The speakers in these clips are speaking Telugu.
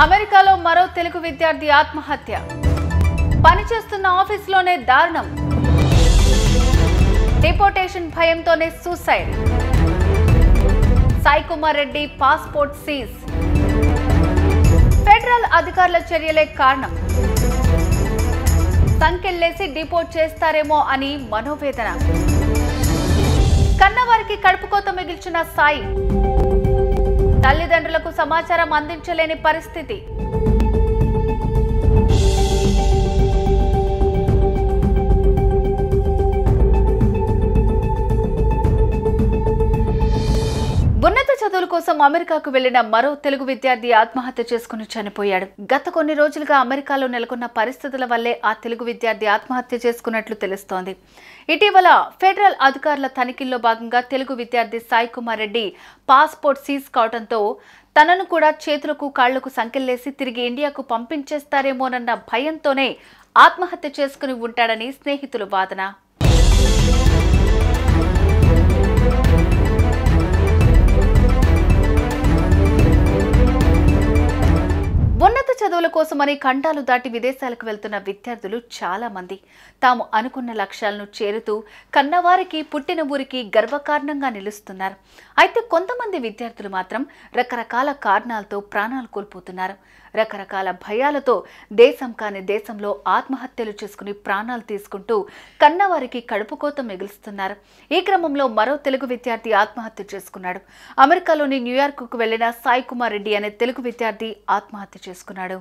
అమెరికాలో మరో తెలుగు విద్యార్థి ఆత్మహత్య. పనిచేస్తున్న ఆఫీసులోనే దారుణం. డిపోర్టేషన్ భయంతోనే suicide. Sai Kumar Reddy passport seize. Federal అధికారుల చర్యలే కారణం. సంకెళ్లేసి డిపోర్ట్ చేస్తారేమో అని మనోవేదన. కన్నవారికి కడుపుకోత మిగిల్చిన సాయి. తల్లిదండ్రులకు సమాచారం అందించలేని పరిస్థితి. ఉన్నత చదువుల కోసం అమెరికాకు వెళ్లిన మరో తెలుగు విద్యార్థి ఆత్మహత్య చేసుకుని చనిపోయాడు. గత కొన్ని రోజులుగా అమెరికాలో నెలకొన్న పరిస్థితుల వల్లే ఆ తెలుగు విద్యార్థి ఆత్మహత్య చేసుకున్నట్లు తెలుస్తోంది. ఇటీవల ఫెడరల్ అధికారుల తనిఖీల్లో భాగంగా తెలుగు విద్యార్థి సాయి కుమార్ రెడ్డి పాస్పోర్ట్ సీజ్ కావడంతో తనను కూడా చేతులకు కాళ్లకు సంకెళ్లేసి తిరిగి ఇండియాకు పంపించేస్తారేమోనన్న భయంతోనే ఆత్మహత్య చేసుకుని ఉంటాడని స్నేహితుల వాదన. ఉన్నత చదువుల కోసమని ఖండాలు దాటి విదేశాలకు వెళ్తున్న విద్యార్థులు చాలా మంది తాము అనుకున్న లక్ష్యాలను చేరుతూ కన్నవారికి పుట్టిన ఊరికి గర్వకారణంగా నిలుస్తున్నారు. అయితే కొంతమంది విద్యార్థులు మాత్రం రకరకాల కారణాలతో ప్రాణాలు కోల్పోతున్నారు. రకరకాల భయాలతో దేశం కాని దేశంలో ఆత్మహత్యలు చేసుకుని ప్రాణాలు తీసుకుంటూ కన్నవారికి కడుపుకోత మిగులుస్తున్నారు. ఈ క్రమంలో మరో తెలుగు విద్యార్థి ఆత్మహత్య చేసుకున్నాడు. అమెరికాలోని న్యూయార్క్కు వెళ్లిన సాయి కుమార్ రెడ్డి అనే తెలుగు విద్యార్థి ఆత్మహత్య చేసుకున్నాడు.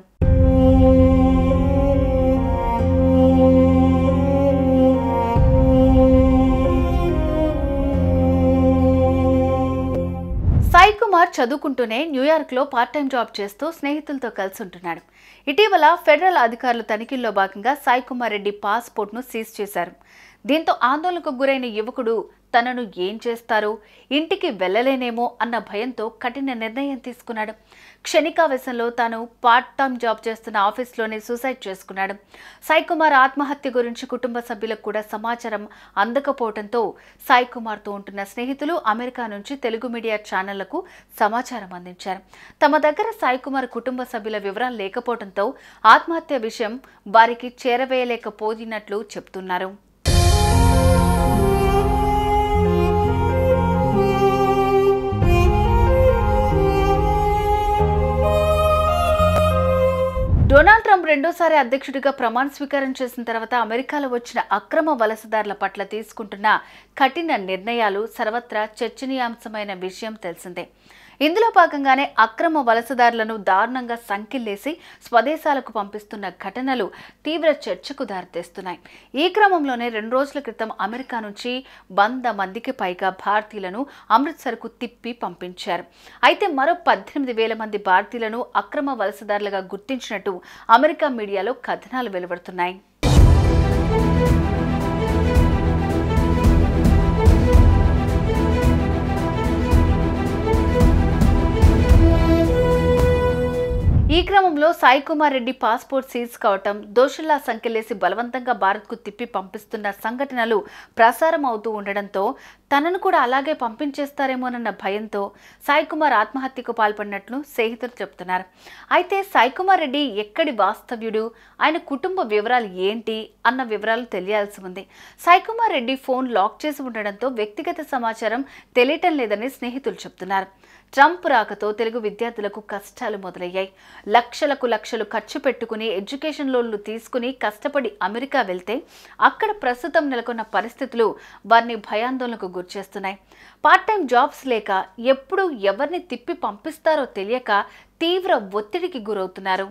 సాయి కుమార్ చదువుకుంటూనే న్యూయార్క్లో పార్ట్ టైం జాబ్ చేస్తూ స్నేహితులతో కలిసి ఉంటున్నాడు. ఇటీవల ఫెడరల్ అధికారుల తనిఖీల్లో భాగంగా సాయి కుమార్ రెడ్డి పాస్పోర్ట్ను సీజ్ చేశారు. దీంతో ఆందోళనకు గురైన యువకుడు తనను ఏం చేస్తారో, ఇంటికి వెళ్లలేనేమో అన్న భయంతో కఠిన నిర్ణయం తీసుకున్నాడు. క్షణికావేశంలో తాను పార్ట్ టైం జాబ్ చేస్తున్న ఆఫీస్లోనే సూసైడ్ చేసుకున్నాడు. సాయి కుమార్ ఆత్మహత్య గురించి కుటుంబ సభ్యులకు కూడా సమాచారం అందకపోవడంతో సాయి కుమార్తో ఉంటున్న స్నేహితులు అమెరికా నుంచి తెలుగు మీడియా ఛానళ్లకు సమాచారం అందించారు. తమ దగ్గర సాయి కుమార్ కుటుంబ సభ్యుల వివరాలు లేకపోవడంతో ఆత్మహత్య విషయం వారికి చేరవేయలేకపోయినట్లు చెప్తున్నారు. డొనాల్డ్ ట్రంప్ రెండోసారి అధ్యక్షుడిగా ప్రమాణ స్వీకారం చేసిన తర్వాత అమెరికాలో వచ్చిన అక్రమ వలసదారుల పట్ల తీసుకుంటున్న కఠిన నిర్ణయాలు సర్వత్రా చర్చనీయాంశమైన విషయం తెలిసిందే. ఇందులో భాగంగానే అక్రమ వలసదారులను దారుణంగా సంకెళ్లేసి స్వదేశాలకు పంపిస్తున్న ఘటనలు తీవ్ర చర్చకు దారితీస్తున్నాయి. ఈ క్రమంలోనే 2 రోజుల క్రితం అమెరికా నుంచి 100 మందికి పైగా భారతీయులను అమృత్సర్కు తిప్పి పంపించారు. అయితే మరో 18,000 మంది భారతీయులను అక్రమ వలసదారులుగా గుర్తించినట్టు అమెరికా మీడియాలో కథనాలు వెలువడుతున్నాయి. ఈ క్రమంలో సాయి కుమార్ రెడ్డి పాస్పోర్ట్ సీజ్ కావటం, దోషుల్లా సంకెళ్లేసి బలవంతంగా భారత్కు తిప్పి పంపిస్తున్న సంఘటనలు ప్రసారం అవుతూ ఉండడంతో తనను కూడా అలాగే పంపించేస్తారేమోనన్న భయంతో సాయి కుమార్ ఆత్మహత్యకు పాల్పడినట్లు స్నేహితులు చెబుతున్నారు. అయితే సాయి కుమార్ రెడ్డి ఎక్కడి వాస్తవ్యుడు, ఆయన కుటుంబ వివరాలు ఏంటి అన్న వివరాలు తెలియాల్సి ఉంది. సాయి కుమార్ రెడ్డి ఫోన్ లాక్ చేసి ఉండడంతో వ్యక్తిగత సమాచారం తెలియటం లేదని స్నేహితులు చెబుతున్నారు. ట్రంప్ రాకతో తెలుగు విద్యార్థులకు కష్టాలు మొదలయ్యాయి. లక్షలు ఖర్చు పెట్టుకుని ఎడ్యుకేషన్ లోన్లు తీసుకుని కష్టపడి అమెరికా వెళ్తే అక్కడ ప్రస్తుతం నెలకొన్న పరిస్థితులు వారిని భయాందోళనకు గురిచేస్తున్నాయి. పార్ట్ టైం జాబ్స్ లేక ఎప్పుడు ఎవరిని తిప్పి పంపిస్తారో తెలియక తీవ్ర ఒత్తిడికి గురవుతున్నారు.